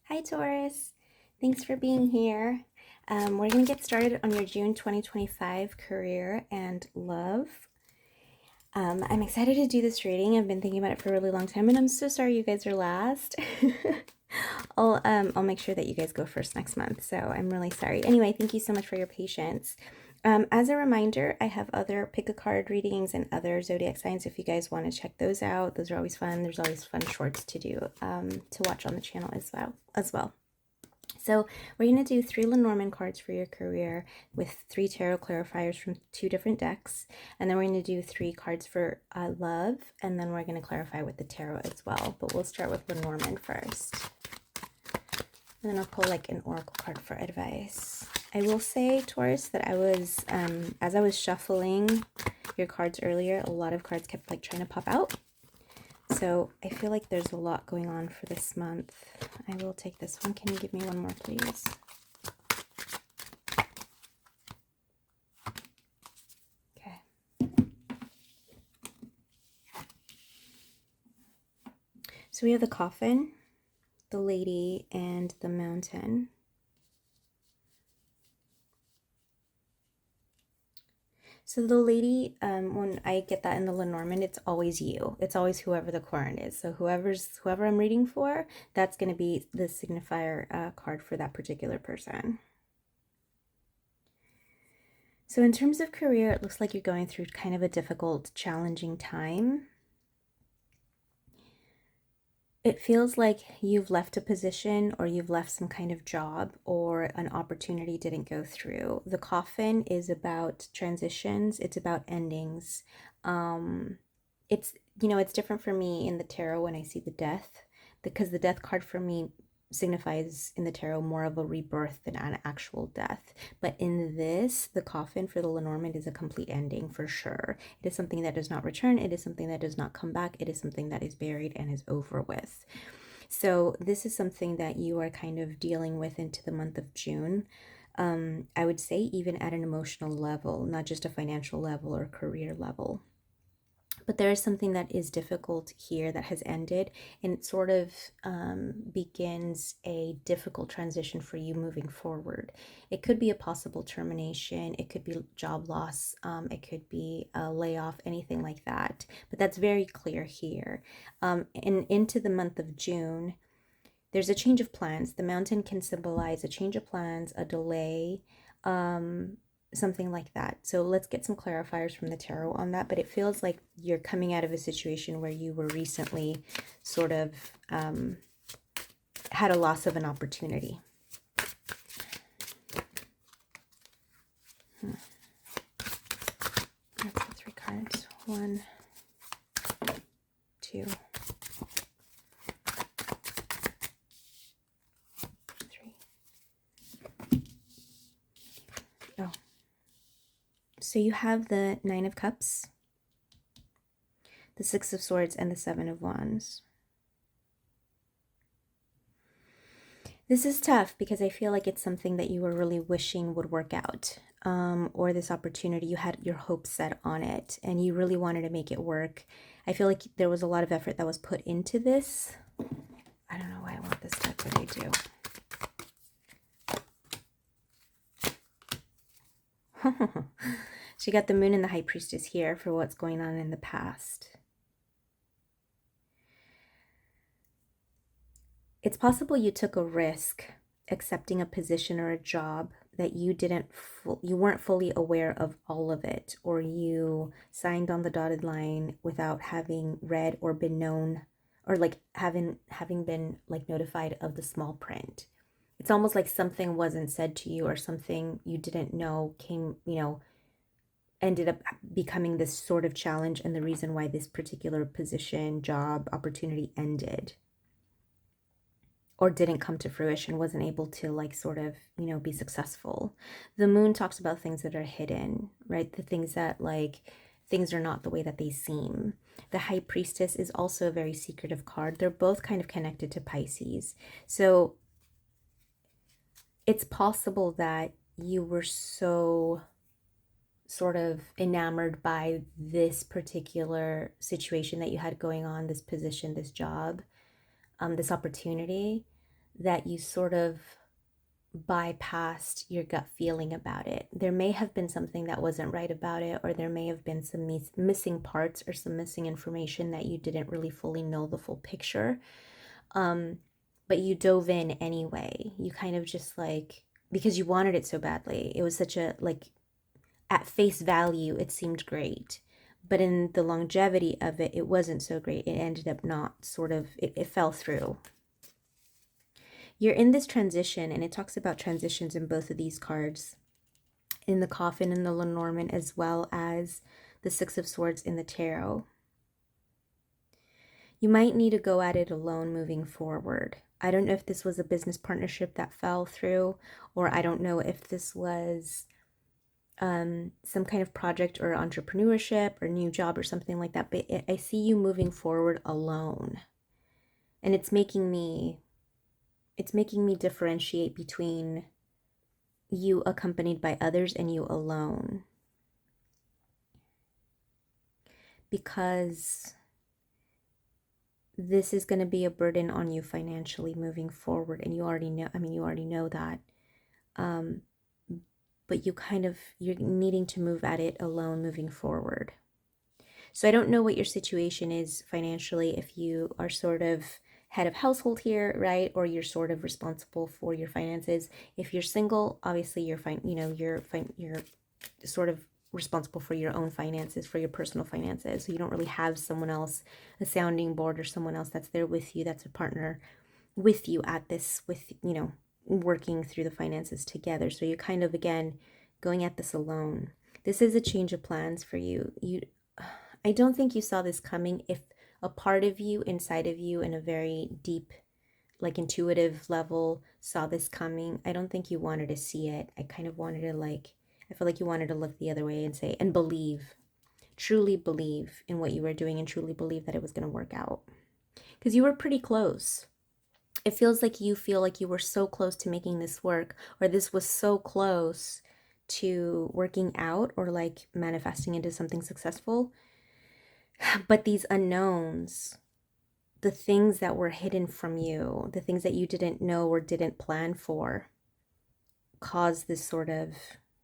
Hi Taurus, thanks for being here. We're going to get started on your June 2025 career and love. I'm excited to do this reading. I've been thinking about it for a really long time and I'm so sorry you guys are last. I'll make sure that you guys go first next month, so I'm really sorry. Anyway, thank you so much for your patience. As a reminder, I have other pick a card readings and other zodiac signs if you guys want to check those out. Those are always fun. There's always fun shorts to do, to watch on the channel as well. So we're going to do 3 Lenormand cards for your career with 3 tarot clarifiers from 2 different decks. And then we're going to do 3 cards for love, and then we're going to clarify with the tarot as well. But we'll start with Lenormand first. And then I'll pull like an oracle card for advice. I will say, Taurus, that I was, as I was shuffling your cards earlier, a lot of cards kept like trying to pop out. So I feel like there's a lot going on for this month. I will take this one. Can you give me one more, please? Okay. So we have the coffin, the lady, and the mountain. So the lady, when I get that in the Lenormand, it's always you. It's always whoever the querent is. So whoever I'm reading for, that's going to be the signifier card for that particular person. So in terms of career, it looks like you're going through kind of a difficult, challenging time. It feels like you've left a position or you've left some kind of job or an opportunity didn't go through. The coffin is about transitions. It's about endings. It's, it's different for me in the tarot when I see the death, because the death card for me signifies in the tarot more of a rebirth than an actual death. But in this, the coffin for the Lenormand is a complete ending for sure. It is something that does not return. It is something that does not come back. It is something that is buried and is over with. So this is something that you are kind of dealing with into the month of June. I would say even at an emotional level, not just a financial level or career level. But there is something that is difficult here that has ended, and it sort of begins a difficult transition for you moving forward. It could be a possible termination. It could be job loss. It could be a layoff, anything like that. But that's very clear here. And into the month of June, there's a change of plans. The mountain can symbolize a change of plans, a delay, something like that. So let's get some clarifiers from the tarot on that. But it feels like you're coming out of a situation where you were recently sort of had a loss of an opportunity. That's the 3 cards. 1, 2, 3. Oh. So you have the 9 of Cups, the 6 of Swords, and the 7 of Wands. This is tough because I feel like it's something that you were really wishing would work out, or this opportunity, you had your hopes set on it and you really wanted to make it work. I feel like there was a lot of effort that was put into this. I don't know why I want this deck, but I do. So you got the Moon and the High Priestess here for what's going on in the past. It's possible you took a risk accepting a position or a job that you weren't fully aware of all of it, or you signed on the dotted line without having read or been known, or like having been like notified of the small print. It's almost like something wasn't said to you, or something you didn't know ended up becoming this sort of challenge and the reason why this particular position, job, opportunity ended or didn't come to fruition, wasn't able to like sort of, be successful. The Moon talks about things that are hidden, right? The things that like, things are not the way that they seem. The High Priestess is also a very secretive card. They're both kind of connected to Pisces. So it's possible that you were so sort of enamored by this particular situation that you had going on, this position, this job, this opportunity, that you sort of bypassed your gut feeling about it. There may have been something that wasn't right about it, or there may have been some missing parts or some missing information that you didn't really fully know the full picture. But you dove in anyway. You kind of just like, because you wanted it so badly. It was such a, like, at face value, it seemed great. But in the longevity of it, it wasn't so great. It ended up not sort of, it fell through. You're in this transition, and it talks about transitions in both of these cards, in the Coffin and the Lenormand, as well as the Six of Swords in the Tarot. You might need to go at it alone moving forward. I don't know if this was a business partnership that fell through, or I don't know if this was some kind of project or entrepreneurship or new job or something like that, but I see you moving forward alone. And it's making me differentiate between you accompanied by others and you alone. Because this is going to be a burden on you financially moving forward, and you already know that. But you're needing to move at it alone moving forward. So I don't know what your situation is financially, if you are sort of head of household here, right? Or you're sort of responsible for your finances. If you're single, obviously you're sort of responsible for your own finances, for your personal finances. So you don't really have someone else, a sounding board, or someone else that's there with you, that's a partner with you at this, with, working through the finances together. So you're kind of, again, going at this alone. This is a change of plans for you. I don't think you saw this coming. If a part of you, inside of you, in a very deep, like, intuitive level, saw this coming, I don't think you wanted to see it. I kind of wanted to, I feel like you wanted to look the other way and say, and believe, truly believe in what you were doing, and truly believe that it was going to work out. Because you were pretty close. It feels like you feel like you were so close to making this work, or this was so close to working out, or like manifesting into something successful. But these unknowns, the things that were hidden from you, the things that you didn't know or didn't plan for, caused this sort of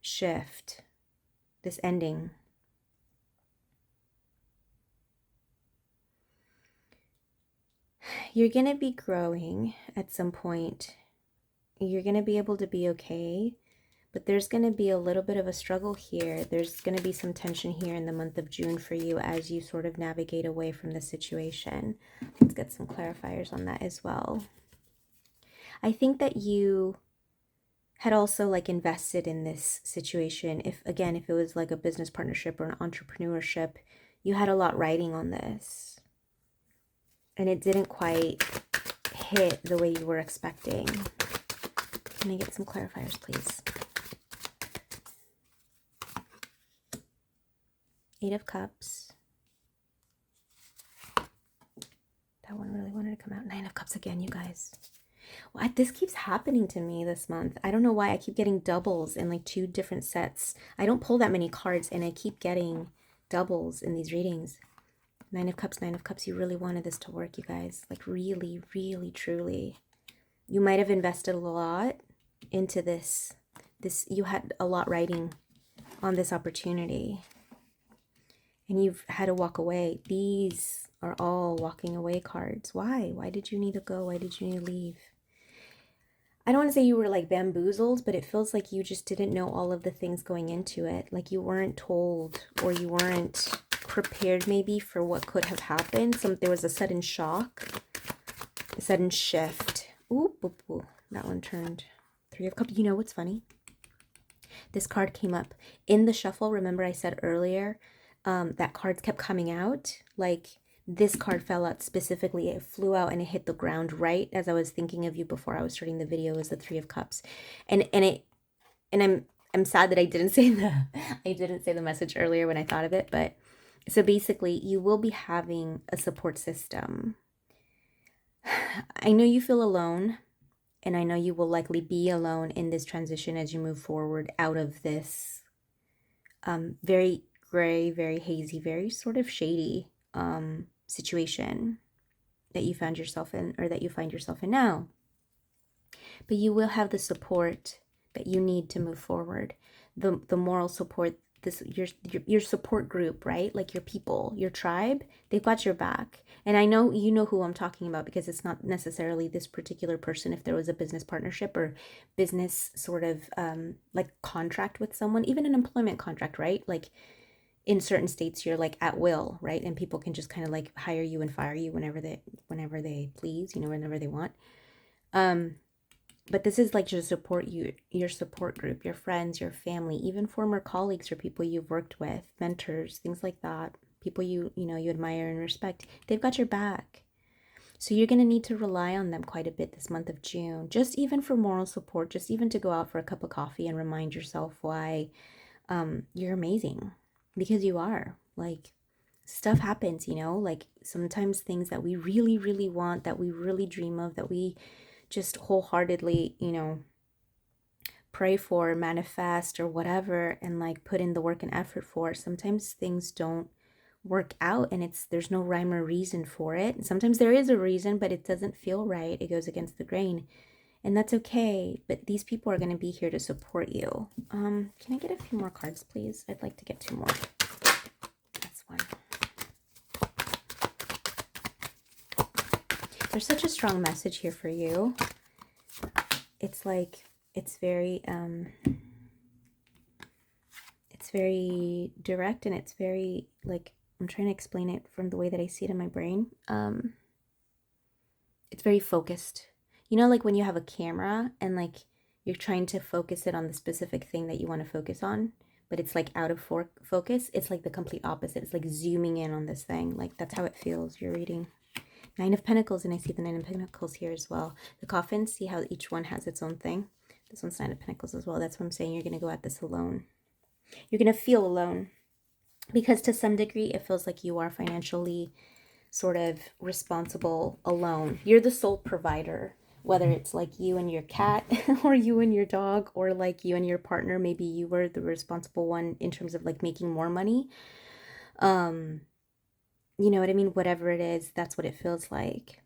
shift, this ending. You're going to be growing at some point. You're going to be able to be okay, but there's going to be a little bit of a struggle here. There's going to be some tension here in the month of June for you as you sort of navigate away from the situation. Let's get some clarifiers on that as well. I think that you had also, like, invested in this situation. If it was like a business partnership or an entrepreneurship, you had a lot riding on this, and it didn't quite hit the way you were expecting. Can I get some clarifiers, please? 8 of Cups. That one really wanted to come out. 9 of Cups again, you guys. This keeps happening to me this month. I don't know why. I keep getting doubles in like 2 different sets. I don't pull that many cards, and I keep getting doubles in these readings. 9 of Cups, 9 of Cups. You really wanted this to work, you guys. Like, really, really, truly. You might have invested a lot into this. You had a lot riding on this opportunity, and you've had to walk away. These are all walking away cards. Why? Why did you need to go? Why did you need to leave? I don't want to say you were like bamboozled, but it feels like you just didn't know all of the things going into it. Like you weren't told, or you weren't prepared maybe for what could have happened. There was a sudden shock, a sudden shift. Ooh, boop, boop. That one turned 3 of Cups. You know what's funny? This card came up in the shuffle. Remember I said earlier that cards kept coming out? Like, this card fell out specifically. It flew out and it hit the ground right as I was thinking of you before I was starting the video. Is the 3 of Cups, and I'm sad that I didn't say the message earlier when I thought of it. But so basically, you will be having a support system. I know you feel alone, and I know you will likely be alone in this transition as you move forward out of this very gray, very hazy, very sort of shady situation that you found yourself in, or that you find yourself in now. but you will have the support that you need to move forward. The moral support, this your support group, right? Like your people, your tribe, they've got your back. And I know you know who I'm talking about, because it's not necessarily this particular person. If there was a business partnership or business sort of like contract with someone, even an employment contract, right? Like in certain states you're like at will, right? And people can just kind of like hire you and fire you whenever they please, whenever they want. But this is like to support you, your support group, your friends, your family, even former colleagues or people you've worked with, mentors, things like that, people you admire and respect. They've got your back. So you're going to need to rely on them quite a bit this month of June, just even for moral support, just even to go out for a cup of coffee and remind yourself why you're amazing, because you are. Like, stuff happens, like sometimes things that we really, really want, that we really dream of, that we just wholeheartedly, pray for, manifest, or whatever, and like put in the work and effort for, sometimes things don't work out, and there's no rhyme or reason for it. And sometimes there is a reason, but it doesn't feel right. It goes against the grain, and that's okay. But these people are going to be here to support you. Can I get a few more cards, please? I'd like to get 2 more. That's one. There's such a strong message here for you. It's like, it's very direct, and it's very, like, I'm trying to explain it from the way that I see it in my brain. It's very focused. Like when you have a camera and like you're trying to focus it on the specific thing that you want to focus on, but it's like out of focus. It's like the complete opposite. It's like zooming in on this thing. Like, that's how it feels. You're reading 9 of Pentacles, and I see the 9 of Pentacles here as well. The coffin, see how each one has its own thing? This one's 9 of Pentacles as well. That's what I'm saying. You're going to go at this alone. You're going to feel alone, because to some degree it feels like you are financially sort of responsible alone. You're the sole provider, whether it's like you and your cat or you and your dog, or like you and your partner. Maybe you were the responsible one in terms of like making more money. You know what I mean? Whatever it is, that's what it feels like.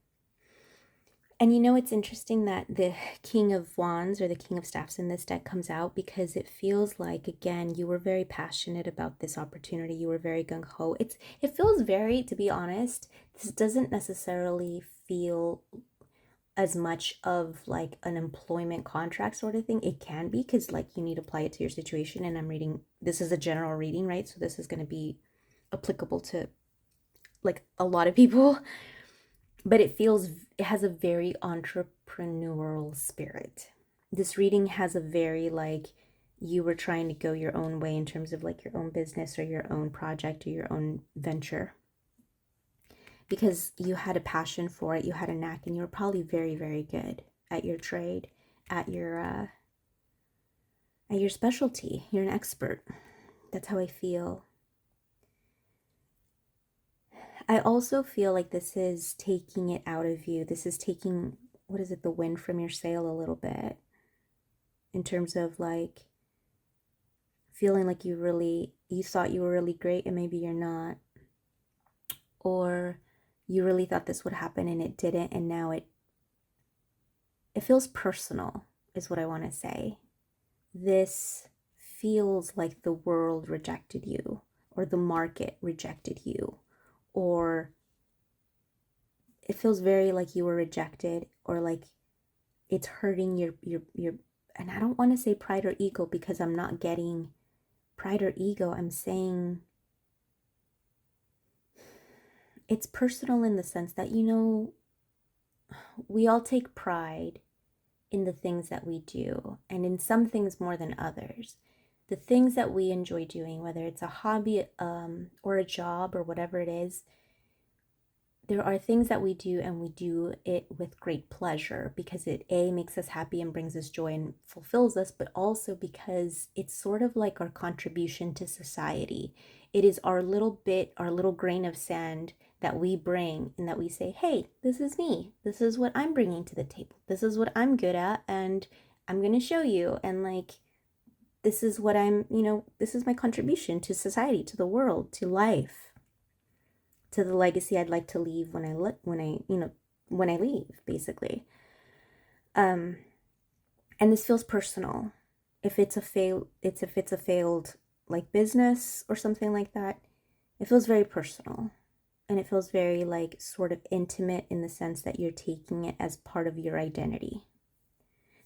And it's interesting that the King of Wands or the King of Staffs in this deck comes out, because it feels like, again, you were very passionate about this opportunity. You were very gung-ho. It feels very, to be honest, this doesn't necessarily feel as much of like an employment contract sort of thing. It can be, because like you need to apply it to your situation. And I'm reading, this is a general reading, right? So this is going to be applicable to like a lot of people. But it has a very entrepreneurial spirit. This reading has a very like, you were trying to go your own way in terms of like your own business or your own project or your own venture, because you had a passion for it, you had a knack, and you were probably very, very good at your trade, at your specialty. You're an expert. That's how I feel. I also feel like this is taking it out of you. This is taking, the wind from your sail a little bit, in terms of like feeling like you thought you were really great and maybe you're not. Or you really thought this would happen and it didn't, and now it feels personal, is what I want to say. This feels like the world rejected you, or the market rejected you, or it feels very like you were rejected, or like it's hurting your and I don't want to say pride or ego, because I'm not getting pride or ego. I'm saying it's personal in the sense that, we all take pride in the things that we do, and in some things more than others. The things that we enjoy doing, whether it's a hobby or a job or whatever it is, there are things that we do, and we do it with great pleasure, because it makes us happy and brings us joy and fulfills us, but also because it's sort of like our contribution to society. It is our little grain of sand that we bring, and that we say, hey, this is me. This is what I'm bringing to the table. This is what I'm good at, and I'm going to show you. And like, this is what this is my contribution to society, to the world, to life, to the legacy I'd like to leave when I leave, basically. And this feels personal. If it's a failed like business or something like that, it feels very personal. And it feels very like sort of intimate in the sense that you're taking it as part of your identity.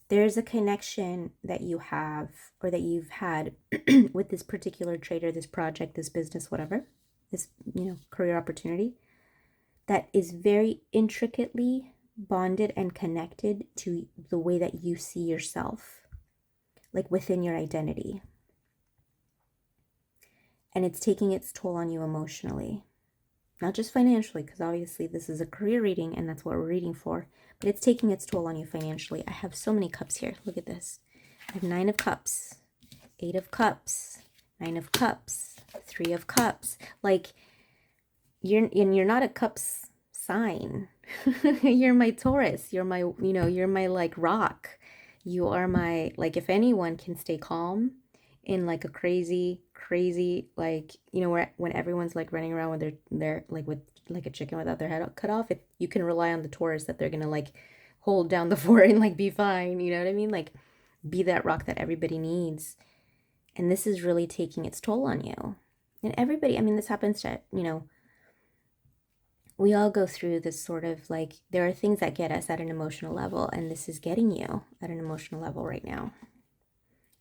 There's a connection that you have or that you've had with this particular trade or this project, this business, whatever, this, career opportunity that is very intricately bonded and connected to the way that you see yourself, like within your identity. And it's taking its toll on you emotionally. Not just financially, because obviously this is a career reading and that's what we're reading for, but it's taking its toll on you financially. I have so many cups here. Look at this. I have 9 of cups, 8 of cups, 9 of cups, 3 of cups. Like, you're not a cups sign. You're my Taurus. You're my, you're my like rock. You are my, like, if anyone can stay calm in like a crazy, like, where when everyone's like running around with their like with like a chicken without their head cut off, you can rely on the Taurus that they're gonna like hold down the fort and like be fine. You know what I mean? Like, be that rock that everybody needs. And this is really taking its toll on you. And everybody, I mean, this happens to, we all go through this sort of like, there are things that get us at an emotional level, and this is getting you at an emotional level right now.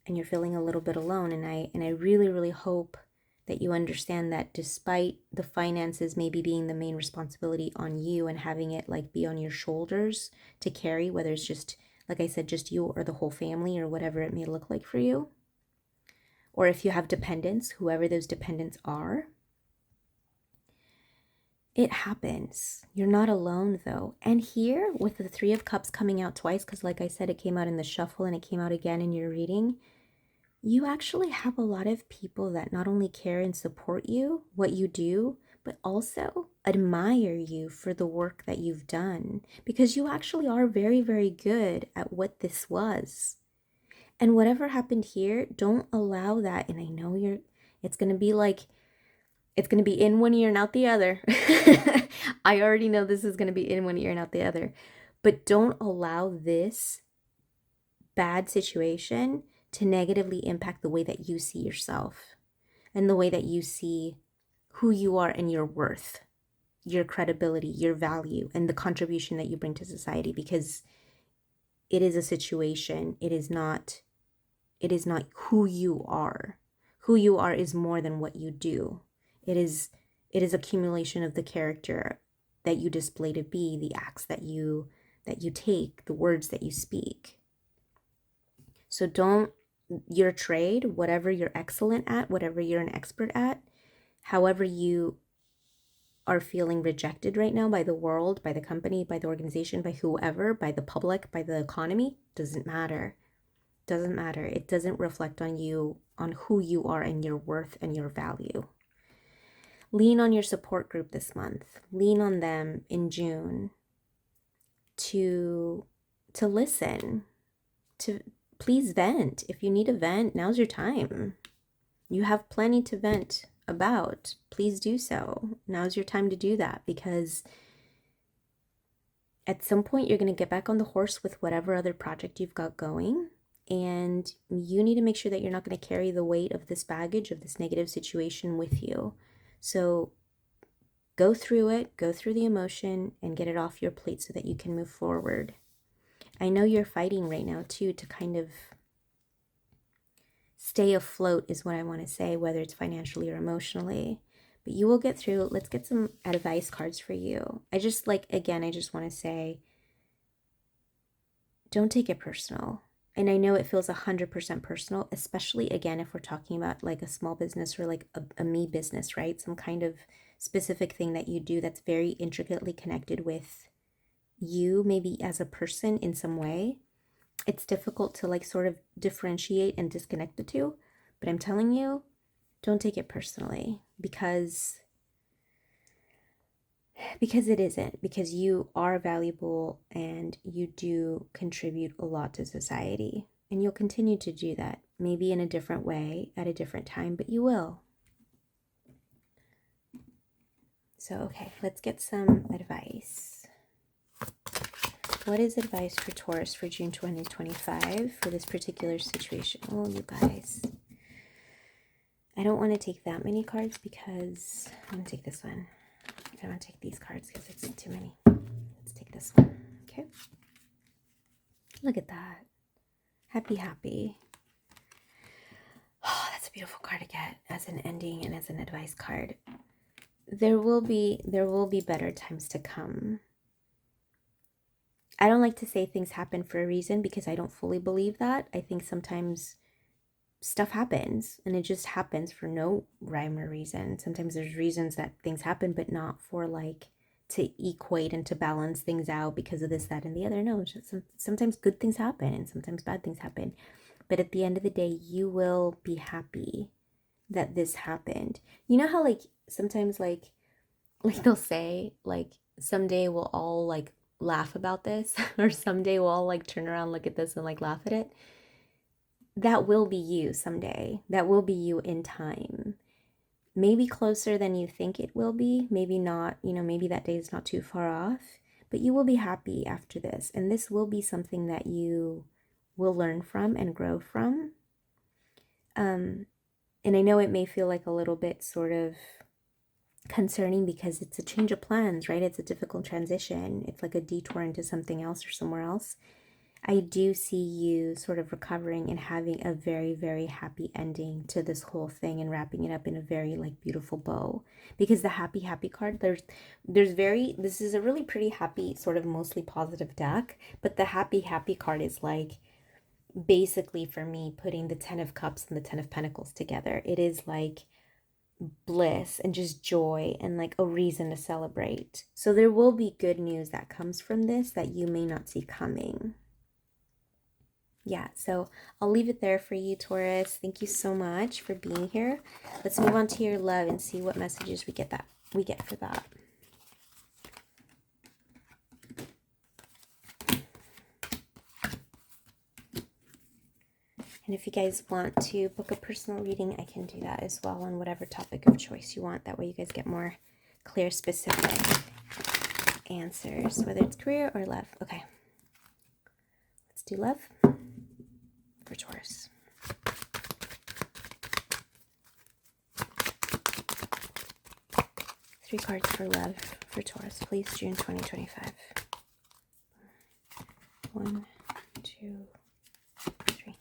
And you're feeling a little bit alone. And I really, really hope that you understand that despite the finances maybe being the main responsibility on you and having it like be on your shoulders to carry, whether it's just, like I said, just you or the whole family or whatever it may look like for you, or if you have dependents, whoever those dependents are, it happens. You're not alone though. And here with the 3 of Cups coming out twice, because like I said, it came out in the shuffle and it came out again in your reading, you actually have a lot of people that not only care and support you, what you do, but also admire you for the work that you've done, because you actually are very, very good at what this was. And whatever happened here, don't allow that. And I know it's going to be like, it's going to be in one ear and out the other. I already know this is going to be in one ear and out the other. But don't allow this bad situation to negatively impact the way that you see yourself and the way that you see who you are and your worth, your credibility, your value, and the contribution that you bring to society, because it is a situation. It is not who you are. Who you are is more than what you do. It is accumulation of the character that you display to be, the acts that you take, the words that you speak. So don't, your trade, whatever you're excellent at, whatever you're an expert at, however you are feeling rejected right now by the world, by the company, by the organization, by whoever, by the public, by the economy, doesn't matter. Doesn't matter. It doesn't reflect on you, on who you are and your worth and your value. Lean on your support group this month. Lean on them in June to listen, to please vent. If you need a vent, now's your time. You have plenty to vent about. Please do so. Now's your time to do that, because at some point you're going to get back on the horse with whatever other project you've got going. And you need to make sure that you're not going to carry the weight of this baggage, of this negative situation with you. So go through it, go through the emotion, and get it off your plate so that you can move forward. I know you're fighting right now too to kind of stay afloat is what I want to say, whether it's financially or emotionally. But you will get through. Let's get some advice cards for you. I just want to say, don't take it personal. And I know it feels 100% personal, especially, again, if we're talking about like a small business or like a me business, right? Some kind of specific thing that you do that's very intricately connected with you, maybe as a person in some way. It's difficult to like sort of differentiate and disconnect the two. But I'm telling you, don't take it personally, because it isn't, because you are valuable and you do contribute a lot to society, and you'll continue to do that, maybe in a different way at a different time, but you will. So, okay, let's get some advice. what is advice for Taurus for June 2025 for this particular situation? Oh, you guys. I don't want to take that many cards because I'm going to take this one. I don't want to take these cards because it's too many. Let's take this one. Okay. Look at that. Happy, happy. Oh, that's a beautiful card to get as an ending and as an advice card. There will be better times to come. I don't like to say things happen for a reason because I don't fully believe that. I think sometimes stuff happens and it just happens for no rhyme or reason. Sometimes there's reasons that things happen, but not for like to equate and to balance things out because of this, that, and the other. No, just sometimes good things happen and sometimes bad things happen. But at the end of the day, you will be happy that this happened. You know how like sometimes like they'll say like someday we'll all like laugh about this or someday we'll all like turn around, look at this and like laugh at it. That will be you someday. That will be you in time. Maybe closer than you think it will be. Maybe not, you know, maybe that day is not too far off. But you will be happy after this. And this will be something that you will learn from and grow from. And I know it may feel like a little bit sort of concerning because it's a change of plans, right? It's a difficult transition. It's like a detour into something else or somewhere else. I do see you sort of recovering and having a very, very happy ending to this whole thing and wrapping it up in a very like beautiful bow. Because the happy, happy card, this is a really pretty happy, sort of mostly positive deck, but the happy, happy card is like basically for me putting the 10 of Cups and the 10 of Pentacles together. It is like bliss and just joy and like a reason to celebrate. So there will be good news that comes from this that you may not see coming. Yeah, so I'll leave it there for you, Taurus. Thank you so much for being here. Let's move on to your love and see what messages we get for that. And if you guys want to book a personal reading, I can do that as well on whatever topic of choice you want. That way you guys get more clear, specific answers, whether it's career or love. Okay, let's do love for Taurus. Three cards for love for Taurus, please, June 2025. 1, 2, 3.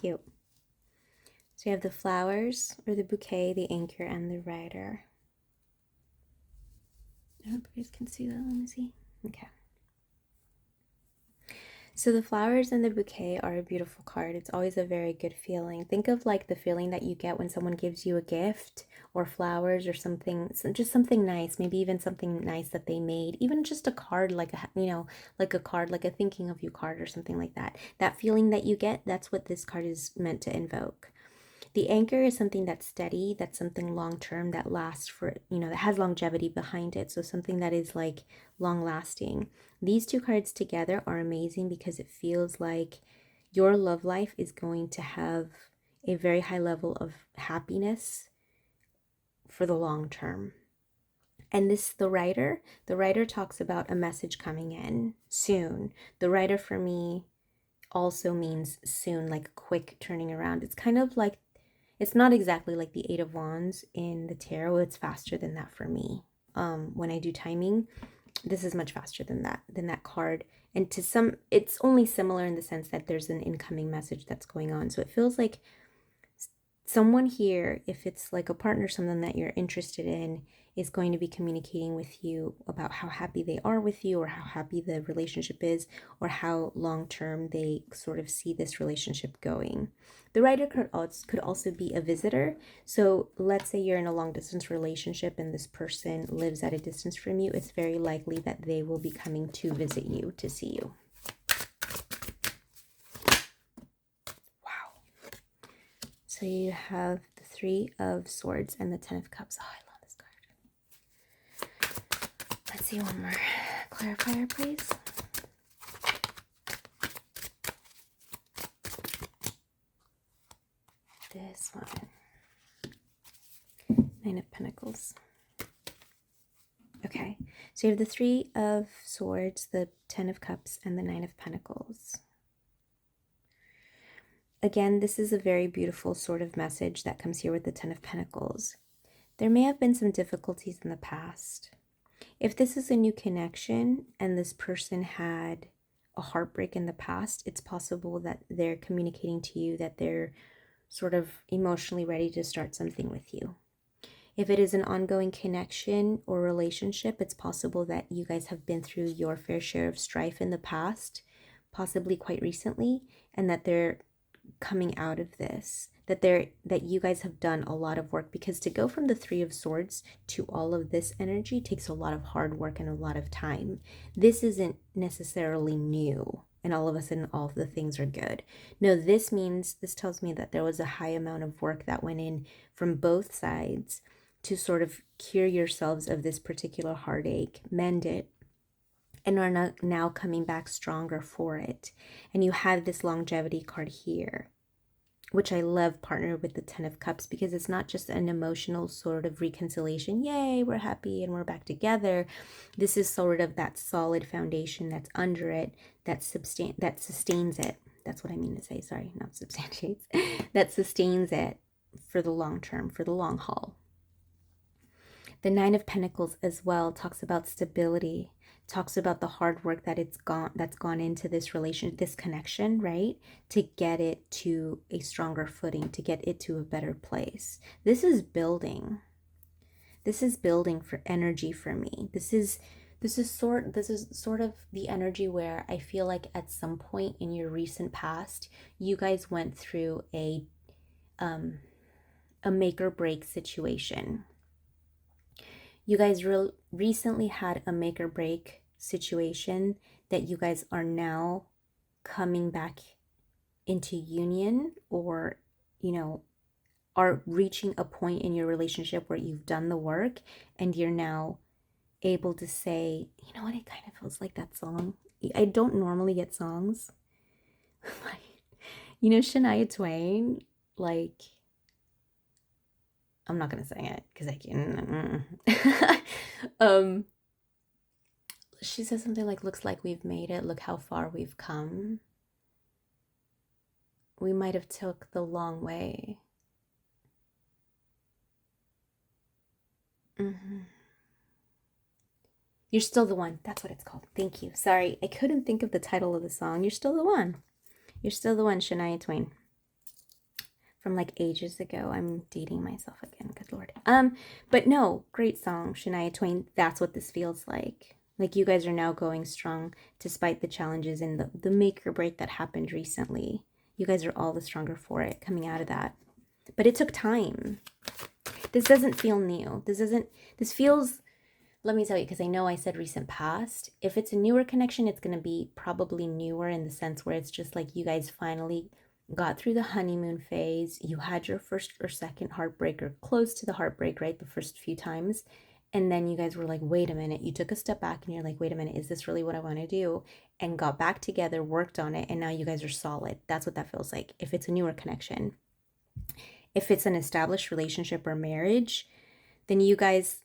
Cute. So you have the flowers or the bouquet, the anchor, and the rider. I hope you guys can see that. Let me see. Okay. So the flowers and the bouquet are a beautiful card. It's always a very good feeling. Think of like the feeling that you get when someone gives you a gift or flowers or something, just something nice, maybe even something nice that they made, even just a card, like a, you know, like a card, like a thinking of you card or something like that. That feeling that you get, that's what this card is meant to invoke. The anchor is something that's steady, that's something long-term, that lasts for, you know, that has longevity behind it. So something that is like long-lasting. These two cards together are amazing because it feels like your love life is going to have a very high level of happiness for the long term. And the writer talks about a message coming in soon. The writer for me also means soon, like quick turning around. It's kind of like, it's not exactly like the 8 of Wands in the tarot. It's faster than that for me. When I do timing, this is much faster than that card. And to some, it's only similar in the sense that there's an incoming message that's going on. So it feels like someone here, if it's like a partner, someone that you're interested in, is going to be communicating with you about how happy they are with you or how happy the relationship is or how long-term they sort of see this relationship going. The writer could also be a visitor. So let's say you're in a long-distance relationship and this person lives at a distance from you. It's very likely that they will be coming to visit you, to see you. Wow. So you have the 3 of Swords and the 10 of Cups. Oh, I love this card. Let's see one more clarifier, please. This one. 9 of Pentacles. Okay, so you have the Three of Swords, the Ten of Cups, and the Nine of Pentacles. Again, this is a very beautiful sort of message that comes here with the Ten of Pentacles. There may have been some difficulties in the past. If this is a new connection and this person had a heartbreak in the past, it's possible that they're communicating to you that they're sort of emotionally ready to start something with you. If it is an ongoing connection or relationship, it's possible that you guys have been through your fair share of strife in the past, possibly quite recently, and that they're coming out of this, that you guys have done a lot of work, because to go from the Three of Swords to all of this energy takes a lot of hard work and a lot of time. This isn't necessarily new and all of a sudden all of the things are good. No, this tells me that there was a high amount of work that went in from both sides to sort of cure yourselves of this particular heartache, mend it, and are now coming back stronger for it. And you have this longevity card here, which I love, partnered with the Ten of Cups, because it's not just an emotional sort of reconciliation. Yay, we're happy and we're back together. This is sort of that solid foundation that's under it, that sustains it. That's what I mean to say. Sorry, not substantiates. That sustains it for the long term, for the long haul. The Nine of Pentacles as well talks about stability, talks about the hard work that's gone into this relation, this connection, right? To get it to a stronger footing, to get it to a better place. This is building. This is building for energy for me. This is sort of the energy where I feel like at some point in your recent past, you guys went through a make or break situation. You guys recently had a make or break situation that you guys are now coming back into union, or, are reaching a point in your relationship where you've done the work and you're now able to say, you know what, it kind of feels like that song. I don't normally get songs. Shania Twain, like, I'm not going to sing it because I can. She says something like, looks like we've made it. Look how far we've come. We might have took the long way. You're still the one. That's what it's called. Thank you. Sorry, I couldn't think of the title of the song. You're still the one. You're still the one, Shania Twain. From like ages ago. I'm dating myself again. Good Lord. But no, great song, Shania Twain. That's what this feels like. Like you guys are now going strong despite the challenges and the make or break that happened recently. You guys are all the stronger for it coming out of that. But it took time. This doesn't feel new. This feels, let me tell you, because I know I said recent past. If it's a newer connection, it's going to be probably newer in the sense where it's just like you guys finally got through the honeymoon phase. You had your first or second heartbreak, or close to the heartbreak, right? The first few times. And then you guys were like, wait a minute. You took a step back and you're like, wait a minute, is this really what I want to do? And got back together, worked on it, and now you guys are solid. That's what that feels like if it's a newer connection. If it's an established relationship or marriage, then you guys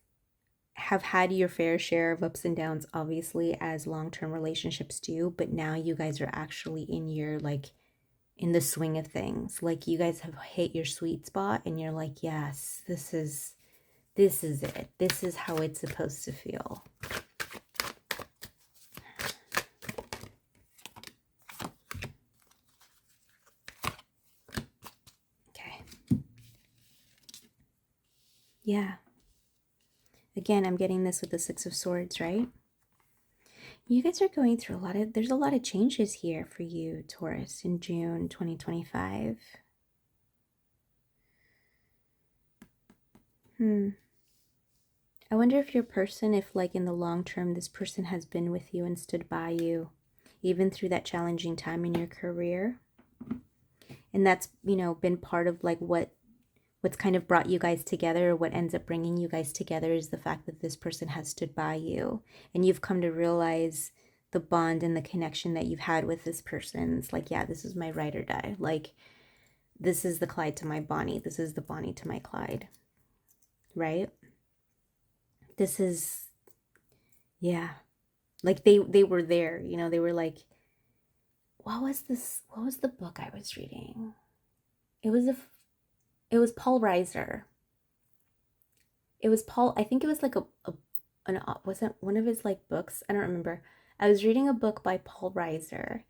have had your fair share of ups and downs, obviously, as long-term relationships do. But now you guys are actually in your, like, in the swing of things. Like you guys have hit your sweet spot and you're like, yes, this is it. This is how it's supposed to feel. Okay. Yeah. Again, I'm getting this with the Six of Swords, right? You guys are going through there's a lot of changes here for you, Taurus, in June 2025. I wonder if your person, if like in the long term, this person has been with you and stood by you, even through that challenging time in your career. And that's, been part of like what's kind of brought you guys together, or what ends up bringing you guys together, is the fact that this person has stood by you. And you've come to realize the bond and the connection that you've had with this person. It's like, yeah, this is my ride or die. Like, this is the Clyde to my Bonnie. This is the Bonnie to my Clyde. Right? This is Yeah. Like they were there, you know, they were like, what was the book I was reading? It was it was Paul Reiser. It was Paul, I think it was like wasn't one of his like books. I don't remember. I was reading a book by Paul Reiser,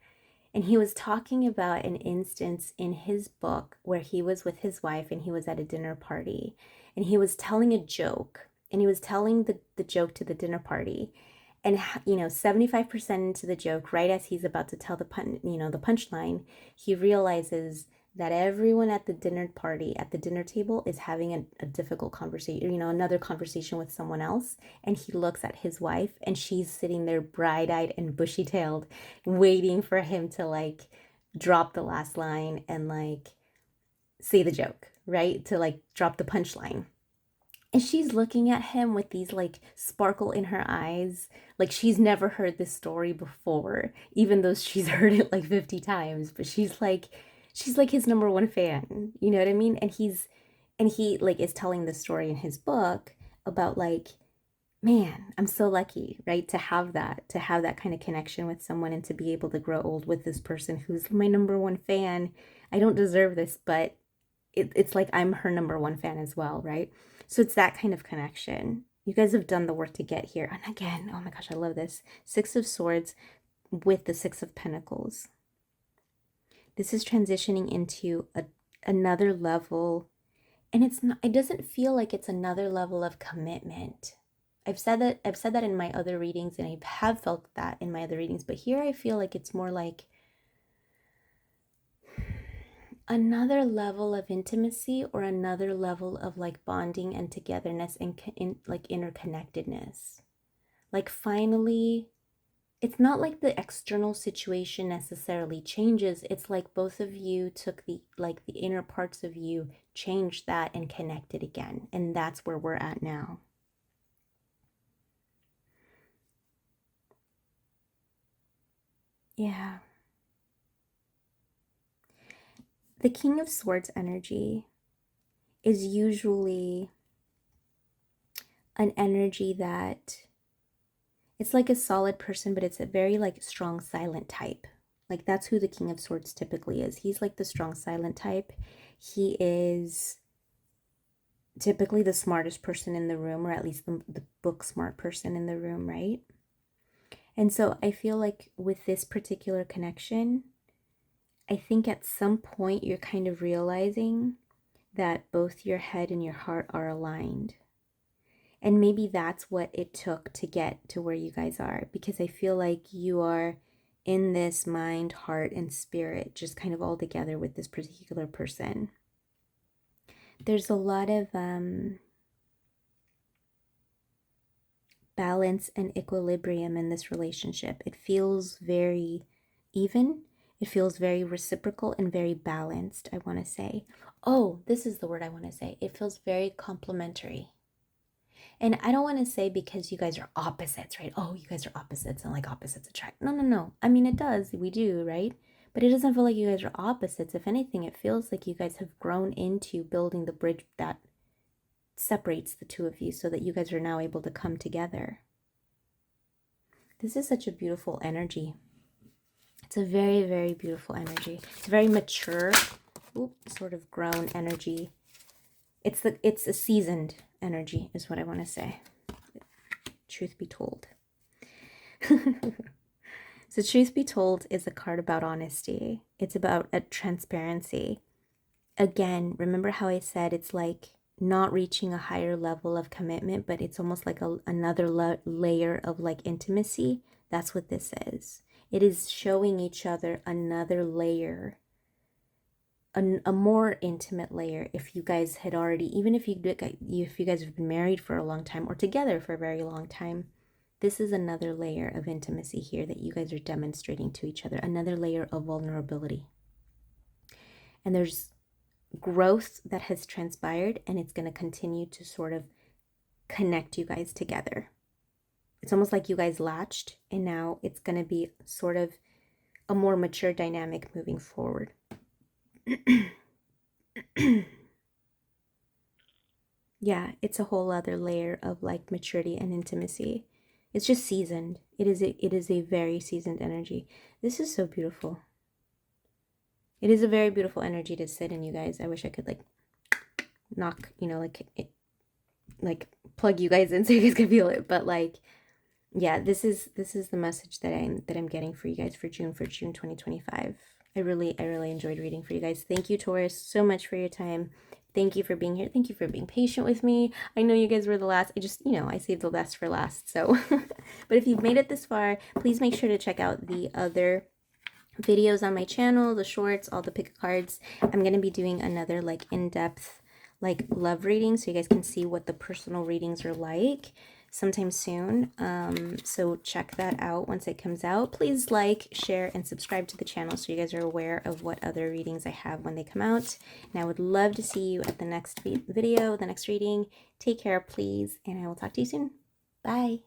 and he was talking about an instance in his book where he was with his wife and he was at a dinner party, and he was telling a joke, and he was telling the joke to the dinner party. And, 75% into the joke, right as he's about to tell the punchline, he realizes that everyone at the dinner party, at the dinner table, is having a difficult conversation, another conversation with someone else. And he looks at his wife, and she's sitting there bright-eyed and bushy-tailed, waiting for him to like drop the last line and like say the joke, right? To like drop the punchline. And she's looking at him with these like sparkle in her eyes, like she's never heard this story before, even though she's heard it like 50 times. But she's like his number one fan, you know what I mean? And he like is telling the story in his book about like, man, I'm so lucky, right? To have that kind of connection with someone and to be able to grow old with this person who's my number one fan. I don't deserve this, but it's like I'm her number one fan as well, right? So it's that kind of connection. You guys have done the work to get here. And again, oh my gosh, I love this. Six of Swords with the Six of Pentacles. This is transitioning into another level. And it doesn't feel like it's another level of commitment. I've said that in my other readings, and I have felt that in my other readings, but here I feel like it's more like another level of intimacy, or another level of like bonding and togetherness and like interconnectedness. Like finally, it's not like the external situation necessarily changes. It's like both of you took the inner parts of you, changed that and connected again. And that's where we're at now. Yeah. The King of Swords energy is usually an energy that it's like a solid person, but it's a very like strong silent type. Like that's who the King of Swords typically is. He's like the strong silent type. He is typically the smartest person in the room, or at least the book smart person in the room, right? And so I feel like with this particular connection, I think at some point you're kind of realizing that both your head and your heart are aligned. And maybe that's what it took to get to where you guys are, because I feel like you are in this mind, heart, and spirit just kind of all together with this particular person. There's a lot of balance and equilibrium in this relationship. It feels very even. It feels very reciprocal and very balanced, I want to say. Oh, this is the word I want to say. It feels very complementary. And I don't want to say because you guys are opposites, right? Oh, you guys are opposites and like opposites attract. No, no, no. I mean, it does. We do, right? But it doesn't feel like you guys are opposites. If anything, it feels like you guys have grown into building the bridge that separates the two of you so that you guys are now able to come together. This is such a beautiful energy. It's a very, very beautiful energy. It's very mature, sort of grown energy. It's a seasoned energy is what I want to say. Truth be told. So truth be told is a card about honesty. It's about a transparency. Again, remember how I said it's like not reaching a higher level of commitment, but it's almost like another layer of like intimacy. That's what this is. It is showing each other another layer, a more intimate layer. If you guys had already, even if you guys have been married for a long time or together for a very long time, this is another layer of intimacy here that you guys are demonstrating to each other, another layer of vulnerability. And there's growth that has transpired, and it's going to continue to sort of connect you guys together. It's almost like you guys latched, and now it's going to be sort of a more mature dynamic moving forward. Yeah, it's a whole other layer of like maturity and intimacy. It's just seasoned. It is a very seasoned energy. This is so beautiful. It is a very beautiful energy to sit in, you guys. I wish I could like knock, you know, like plug you guys in so you guys can feel it. But like, yeah, this is the message that I'm getting for you guys for June 2025. I really enjoyed reading for you guys. Thank you, Taurus, so much for your time. Thank you for being here. Thank you for being patient with me. I know you guys were the last. I just, you know, I saved the best for last. So, but if you've made it this far, please make sure to check out the other videos on my channel, the shorts, all the pick cards. I'm going to be doing another like in-depth like love reading so you guys can see what the personal readings are like sometime soon. So check that out once it comes out. Please like, share, and subscribe to the channel so you guys are aware of what other readings I have when they come out. And I would love to see you at the next video, the next reading. Take care, please, and I will talk to you soon. Bye.